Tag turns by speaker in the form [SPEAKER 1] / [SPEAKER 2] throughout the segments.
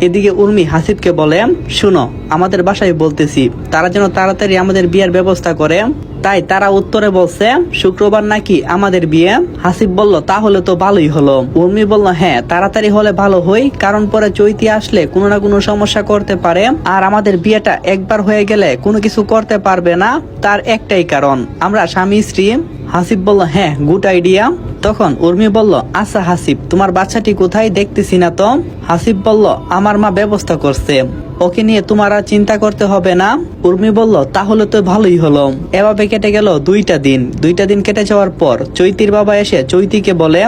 [SPEAKER 1] এদিকে উর্মি হাসিবকে বলে, শুনো, আমাদের বাসায় বলতেছি তারা যেন তাড়াতাড়ি আমাদের বিয়ের ব্যবস্থা করে। তাই তারা উত্তরে বলছে শুক্রবার নাকি আমাদের বিয়ে। হাসিব বলল, তাহলে তো ভালোই হলো। উর্মি বলল, হ্যাঁ তাড়াতাড়ি হলে ভালো হয়, কারণ পরে চৈতি আসলে কোনো না কোনো সমস্যা করতে পারে, আর আমাদের বিয়েটা একবার হয়ে গেলে কোনো কিছু করতে পারবে না। তার একটাই কারণ, আমরা স্বামী স্ত্রী। হাসিব বলল, হ্যাঁ গুড আইডিয়া। তখন উর্মি বলল, আচ্ছা হাসিব, তোমার বাচ্চাটি কোথায়, দেখতেছি না তো। হাসিব বলল, আমার মা ব্যবস্থা করছে, ওকে নিয়ে তোমার আর চিন্তা করতে হবে না। উর্মি বলল, তাহলে তো ভালোই হলো। এভাবে কেটে গেল 2টা দিন। 2টা দিন কেটে যাওয়ার পর চৈতির বাবা এসে চৈতিকে বলে,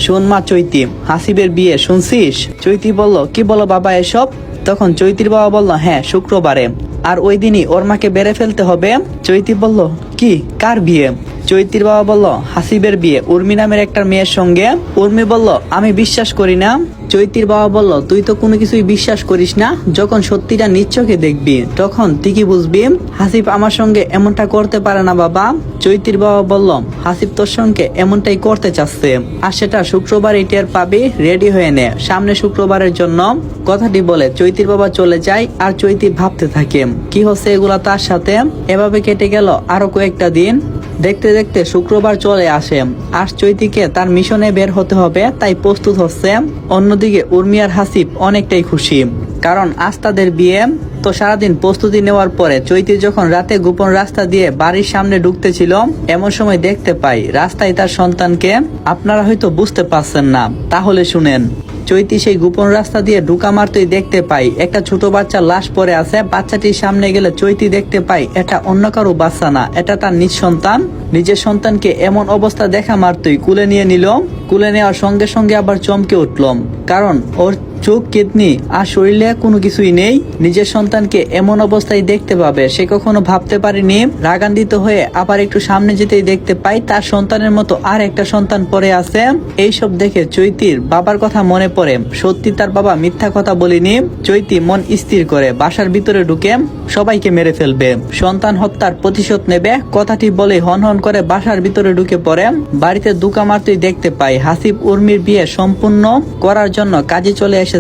[SPEAKER 1] শোন মা চৈতি, হাসিবের বিয়ে শুনছিস? চৈতি বলল, কি বলো বাবা এসব? তখন চৈতির বাবা বলল, হ্যাঁ শুক্রবারে, আর ওই দিনই ওর মাকে বেড়ে ফেলতে হবে। চৈতি বলল, কি, কার বিয়ে? চৈতির বাবা বলল, হাসিবের বিয়ে উর্মি নামের একটা মেয়ের সঙ্গে। উর্মি বলল, আমি বিশ্বাস করি না। চৈতির বাবা বলল, তুই তো কোনো কিছুই বিশ্বাস করিস না, যখন সত্যিটা নিজ চোখে দেখবি তখন ঠিকই বুঝবি। হাসিব আমার সঙ্গে এমনটা করতে পারে না বাবা। চৈতির বাবা বলল, হাসিব তোর সঙ্গে এমনটাই করতে চাচ্ছে, আর সেটা শুক্রবার টের পাবি, রেডি হয়ে নে সামনে শুক্রবারের জন্য। কথাটি বলে চৈতির বাবা চলে যায়, আর চৈতি ভাবতে থাকে কি হচ্ছে এগুলা তার সাথে। এভাবে কেটে গেল আরো কয়েকটা দিন। দেখতে দেখতে শুক্রবার চলে আসে, আর চৈতিকে তার মিশনে বের হতে হবে, তাই প্রস্তুত হচ্ছে। অন্যদিকে উর্মি আর হাসিব অনেকটাই খুশি, কারণ আজ তাদের বিয়ে। তো সারাদিন প্রস্তুতি নেওয়ার পরে চৈতি যখন রাতে গোপন রাস্তা দিয়ে বাড়ির সামনে ঢুকতেছিল, এমন সময় দেখতে পাই রাস্তায় তার সন্তানকে। আপনারা হয়তো বুঝতে পারছেন না, তাহলে শুনেন। চৈতি সেই গোপন রাস্তা দিয়ে ঢুকা মারতেই দেখতে পাই একটা ছোট বাচ্চা লাশ পড়ে আছে। বাচ্চাটির সামনে গেলে চৈতি দেখতে পাই এটা অন্য কারো বাচ্চা না, এটা তার নিজ সন্তান। নিজের সন্তানকে এমন অবস্থা দেখা মারতেই কুলে নিয়ে নিল। কুলে নেওয়ার সঙ্গে সঙ্গে আবার চমকে উঠলাম, কারণ ওর চোখ, কিডনি আর শরীরে কোনো কিছুই নেই। নিজের সন্তানকে এমন অবস্থায় দেখতে পাবে সে কখনো ভাবতে পারেনি। রাগান্বিত হয়ে আবার একটু সামনে যেতেই দেখতে পাই তার সন্তানের মতো আর একটা সন্তান পড়ে আছে। এইসব দেখে চৈতির বাবার কথা মনে পড়ে, সত্যি তার বাবা মিথ্যা কথা বলিনি। চৈতি মন স্থির করে বাসার ভিতরে ঢুকে সবাইকে মেরে ফেলবে, সন্তান হত্যার প্রতিশোধ নেবে। কথাটি বলে হন হন করে বাসার ভিতরে ঢুকে পড়ে। বাড়িতে দুকা মারতেই দেখতে পাই হাসিব উর্মির বিয়ে সম্পূর্ণ করার জন্য কাজে চলে এসেছে।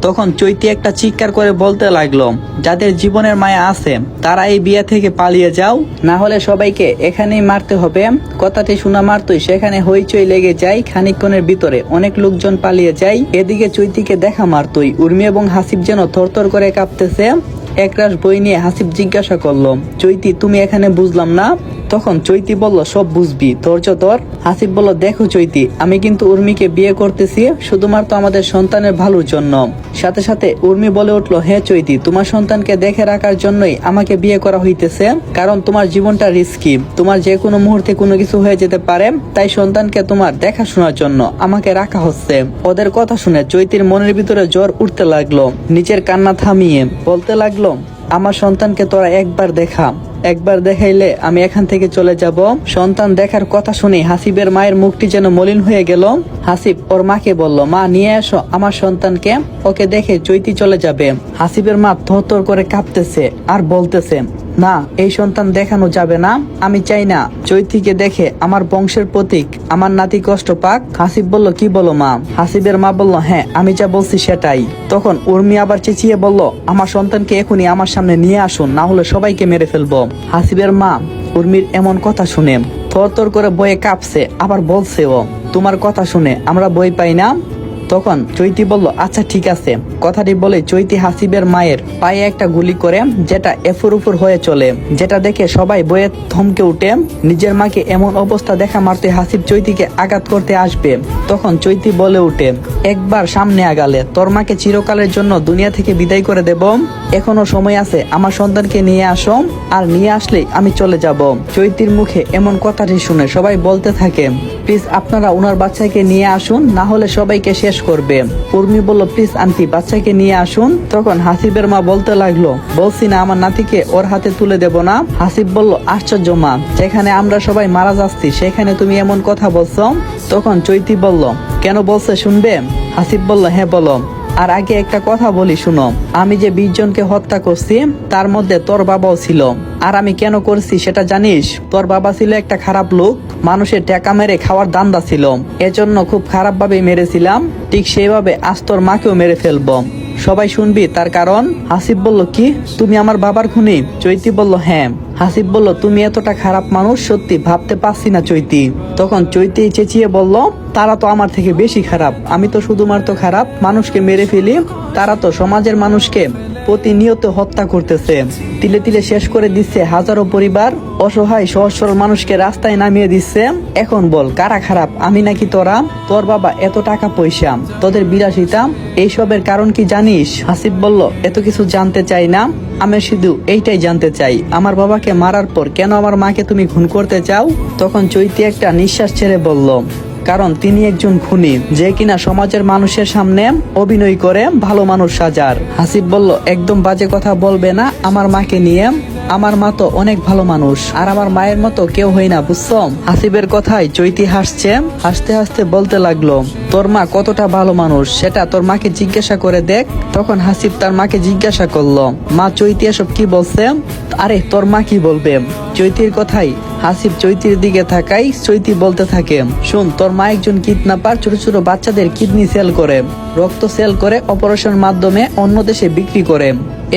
[SPEAKER 1] তখন চৈতি একটা চিৎকার করে বলতে লাগলো, যাদের জীবনের মায়া আছে তারা এই বিয়ে থেকে পালিয়ে যাও, না হলে সবাইকে এখানেই মারতে হবে। কথাটি শোনা মারতই সেখানে হইচই লেগে যায়। খানিকক্ষণের ভিতরে অনেক লোকজন পালিয়ে যায়। এদিকে চৈতিকে দেখা মারতই উর্মি এবং হাসিব যেন থরথর করে কাঁপতেছে। একরাশ বই নিয়ে হাসিব জিজ্ঞাসা করলো, চৈতি তুমি এখানে বুঝলাম না। তখন চৈতি বলল, সব বুঝবি, ধৈর্য ধর। হাসিব বলল, দেখো চৈতি, আমি কিন্তু উর্মিকে বিয়ে করতেছি শুধুমাত্র আমাদের সন্তানের ভালোর জন্য। সাথে সাথে উর্মি বলে উঠলো, হ্যাঁ চৈতি, তোমার সন্তানকে দেখে রাখার জন্যই আমাকে বিয়ে করা হইতেছে, কারণ তোমার জীবনটা রিস্কি, তোমার যে কোনো মুহূর্তে কোনো কিছু হয়ে যেতে পারে, তাই সন্তানকে তোমার দেখাশোনার জন্য আমাকে রাখা হচ্ছে। ওদের কথা শুনে চৈতির মনের ভিতরে জ্বর উঠতে লাগলো। নিজের কান্না থামিয়ে বলতে লাগলো, আমার সন্তানকে তোরা একবার দেখাইলে আমি এখান থেকে চলে যাব। সন্তান দেখার কথা শুনে হাসিবের মায়ের মুখটি যেন মলিন হয়ে গেল। হাসিব ওর মাকে বলল, মা নিয়ে এসো আমার সন্তানকে, ওকে দেখে চৈতি চলে যাবে। হাসিবের মা থরথর করে কাঁপতেছে আর বলতেছে, না, এই সন্তান দেখানো যাবে না, আমি চাই না চৈতিকে দেখে আমার বংশের প্রতীক আমার নাতি কষ্ট পাক। হাসিব বলল, কি বলো মা? হাসিবের মা বলল, হ্যাঁ আমি যা বলছি সেটাই। তখন উর্মি আবার চেঁচিয়ে বলল, আমার সন্তানকে এখনই আমার সামনে নিয়ে আসুন, না হলে সবাইকে মেরে ফেলবো। হাসিবের মা উর্মির এমন কথা শুনে থরথর করে বয়ে কাঁপছে, আবার বলছে, ও তোমার কথা শুনে আমরা বই পাই না। তখন চৈতি বলল, আচ্ছা ঠিক আছে। কথাটি বলে চৈতি হাসিবের মায়ের পায়ে একটা গুলি করে, যেটা এফুর উফুর হয়ে চলে, যেটা দেখে সবাই বয়ে থমকে উঠে। নিজের মাকে এমন অবস্থা দেখা মারতে হাসিব চৈতিকে আঘাত করতে আসবে, তখন চৈতি বলে উঠে, একবার সামনে আগালে তোর মাকে চিরকালের জন্য দুনিয়া থেকে বিদায় করে দেব। এখনো সময় আছে, আমার সন্তানকে নিয়ে আসো, আর নিয়ে আসলেই আমি চলে যাব। চৈতির মুখে এমন কথাটি শুনে সবাই বলতে থাকে, প্লিজ আপনারা ওনার বাচ্চাকে নিয়ে আসুন, না হলে সবাইকে শেষ করবে। উর্মি বলল, প্লিজ আন্টি বাচ্চাকে নিয়ে আসুন। তখন হাসিবের মা বলতে লাগলো, বলছি না আমার নাতিকে ওর হাতে তুলে দেব না। হাসিব বলল, আশ্চর্য মা, যেখানে আমরা সবাই মারা যাচ্ছি সেখানে তুমি এমন কথা বলছো। তখন চৈতি বলল, কেন বলছে শুনবে? হাসিব বলল, হ্যাঁ বলো। আর আগে একটা কথা বলি শুনো, আমি যে 20 জনকে হত্যা করছি তার মধ্যে তোর বাবাও ছিল। আর আমি কেন করছি সেটা জানিস? তোর বাবা ছিল একটা খারাপ লোক, মানুষের টাকা মেরে খাওয়ার দান্দা ছিল, এজন্য খুব খারাপ ভাবে মেরেছিলাম। ঠিক সেইভাবে আজ তোর মাকেও মেরে ফেলবো, সবাই শুনবি তার কারণ। হাসিব বলল, কি তুমি আমার বাবার খুনি? চৈতি বলল, হ্যাঁ। হাসিব বলল, তুমি এতটা খারাপ মানুষ সত্যি ভাবতে পারছি না চৈতি। তখন চৈতি চেঁচিয়ে বলল, তারা তো আমার থেকে বেশি খারাপ, আমি তো শুধুমাত্র খারাপ মানুষকে মেরে ফেলি, তারা তো সমাজের মানুষকে প্রতিনিয়ত হত্যা করতেছে, তিলে তিলে শেষ করে দিচ্ছে হাজারো পরিবার, অসহায় সহজ সরল মানুষকে রাস্তায় নামিয়ে দিচ্ছে। এখন বল কারা খারাপ, আমি নাকি তোরা? তোর বাবা এত টাকা পয়সা, তোদের বিলাসিতা, এইসবের কারণ কি জানিস? হাসিব বলল, এত কিছু জানতে চাই না, আমি শুধু এইটাই জানতে চাই, আমার বাবাকে মারার পর কেন আমার মাকে তুমি খুন করতে চাও? তখন চৈতি একটা নিঃশ্বাস ছেড়ে বলল, কারণ তিনি একজন খুনি, যে কিনা সমাজের মানুষের সামনে অভিনয় করে ভালো মানুষ সাজার। হাসিব বলল, একদম বাজে কথা বলবে না আমার মাকে নিয়ে, আমার মা তো অনেক ভালো মানুষ, আর আমার মায়ের মতো কেউ হয় না, বুঝছো? হাসিবের কথায় চৈতি হাসছে, হাসতে হাসতে বলতে লাগলো, তোর মা কতটা ভালো মানুষ সেটা তোর মাকে জিজ্ঞাসা করে দেখ। তখন হাসিব তার মাকে জিজ্ঞাসা করলো, মা চৈতি এসব কি বলছে? আরে তোর মা কি বলবে? চৈতির কথাই হাসিব চৈতির দিকে তাকাই, চৈতি বলতে থাকে, শোন, তোর মা একজন কিডন্যাপার, ছোট ছোট বাচ্চাদের কিডনি সেল করে, রক্ত সেল করে অপারেশন মাধ্যমে অন্য দেশে বিক্রি করে।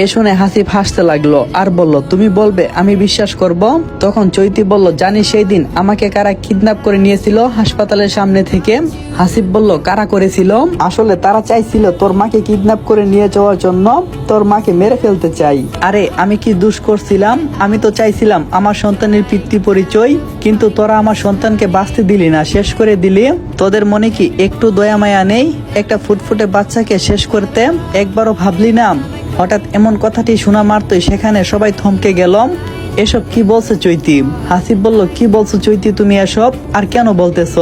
[SPEAKER 1] এ শুনে হাসিব হাসতে লাগলো আর বলল, তুমি বলবে আমি বিশ্বাস করব? তখন চৈতি বলল, জানি সেই দিন আমাকে কারা কিডন্যাপ করে নিয়েছিল হাসপাতালের সামনে থেকে? হাসিব বলল, কারা করেছিল? আসলে তারা চাইছিল তোর মাকে কিডন্যাপ করে নিয়ে যাওয়ার জন্য, তোর মাকে মেরে ফেলতে চাই। আরে আমি কি দোষ করছিলাম? আমি তো চাইছিলাম আমার সন্তানের পিতৃ পরিচয়, কিন্তু তোরা আমার সন্তানকে বাঁচতে দিলি না, শেষ করে দিলি। তোদের মনে কি একটু দয়া মায়া নেই? একটা ফুটফুটে বাচ্চাকে শেষ করতে একবারও ভাবলি না? হঠাৎ এমন কথাটি শোনা মাত্রই সেখানে সবাই থমকে গেল। এসব কি বলছে চৈতি? হাসিব বলল, কি বলছো চৈতি তুমি এসব, আর কেন বলতেছ?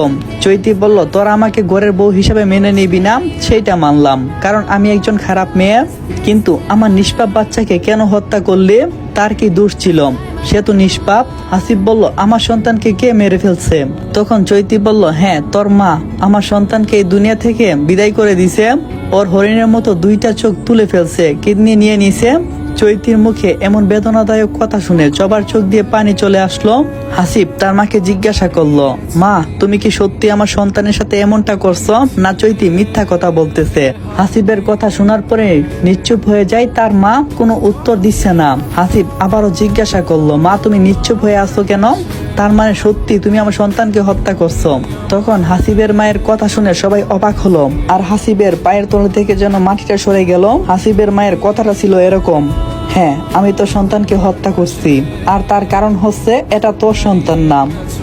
[SPEAKER 1] চৈতি বলল, তোরা আমাকে ঘরের বউ হিসাবে মেনে নিবি না সেইটা মানলাম, কারণ আমি একজন খারাপ মেয়ে, কিন্তু আমার নিষ্পাপ বাচ্চাকে কেন হত্যা করলে? তার কি দোষ ছিল? সে তো নিষ্পাপ। হাসিব বলল, আমার সন্তানকে কে মেরে ফেলছে? তখন চৈতি বলল, হ্যাঁ, তোর মা আমার সন্তানকে এই দুনিয়া থেকে বিদায় করে দিছে, ওর হরিণের মতো দুইটা চোখ তুলে ফেলছে, কিডনি নিয়ে নিছে। চৈতির মুখে এমন বেদনাদায়ক কথা শুনে সবার চোখ দিয়ে পানি চলে আসলো। হাসিব তার মাকে জিজ্ঞাসা করলো, মা তুমি কি সত্যি আমার সন্তানের সাথে এমনটা করছো, না চৈতি মিথ্যা কথা বলতেছে? হাসিবের কথা শোনার পরে নিশ্চুপ হয়ে যায় তার মা, কোনো উত্তর দিচ্ছে না। হাসিব আবারও জিজ্ঞাসা করলো, মা তুমি নিশ্চুপ হয়ে আছো কেন? তার মানে সত্যি তুমি আমার সন্তানকে হত্যা করছো? তখন হাসিবের মায়ের কথা শুনে সবাই অবাক হলো, আর হাসিবের পায়ের তলা থেকে যেন মাটিটা সরে গেল। হাসিবের মায়ের কথাটা ছিল এরকম, হ্যাঁ আমি তোর সন্তানকে হত্যা করছি, আর তার কারণ হচ্ছে এটা তোর সন্তান না,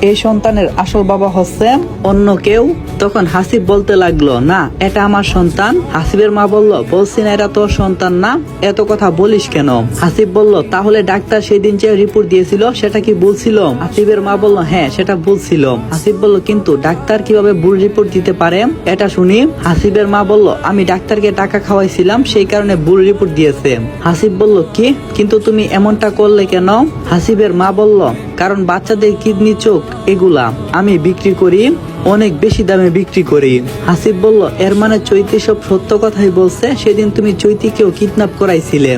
[SPEAKER 1] এই সন্তানের আসল বাবা হচ্ছে অন্য কেউ। তখন হাসিব বলতে লাগলো, না এটা আমার সন্তান। হাসিবের মা বলল, বলছি না এটা তোর সন্তান না, এত কথা বলিস কেন? হাসিব বলল, তাহলে ডাক্তার সেদিন যে রিপোর্ট দিয়েছিল সেটা কি বলছিল? হাসিবের মা বলল, হ্যাঁ সেটা বলছিল। হাসিব বলল, কিন্তু ডাক্তার কিভাবে ভুল রিপোর্ট দিতে পারে এটা শুনি। হাসিবের মা বলল, আমি ডাক্তারকে টাকা খাওয়াইছিলাম, সেই কারণে ভুল রিপোর্ট দিয়েছে। হাসিব বলল, কি? কিন্তু তুমি এমনটা করলে কেন? হাসিবের মা বলল, কারণ বাচ্চাদের কিডনি চোখ এগুলা আমি বিক্রি করি, অনেক বেশি দামে বিক্রি করি। হাসিব বলল, এর মানে চৈতি সব সত্য কথাই বলছে, সেদিন তুমি চৈতিকেও কিডন্যাপ করাইছিলে।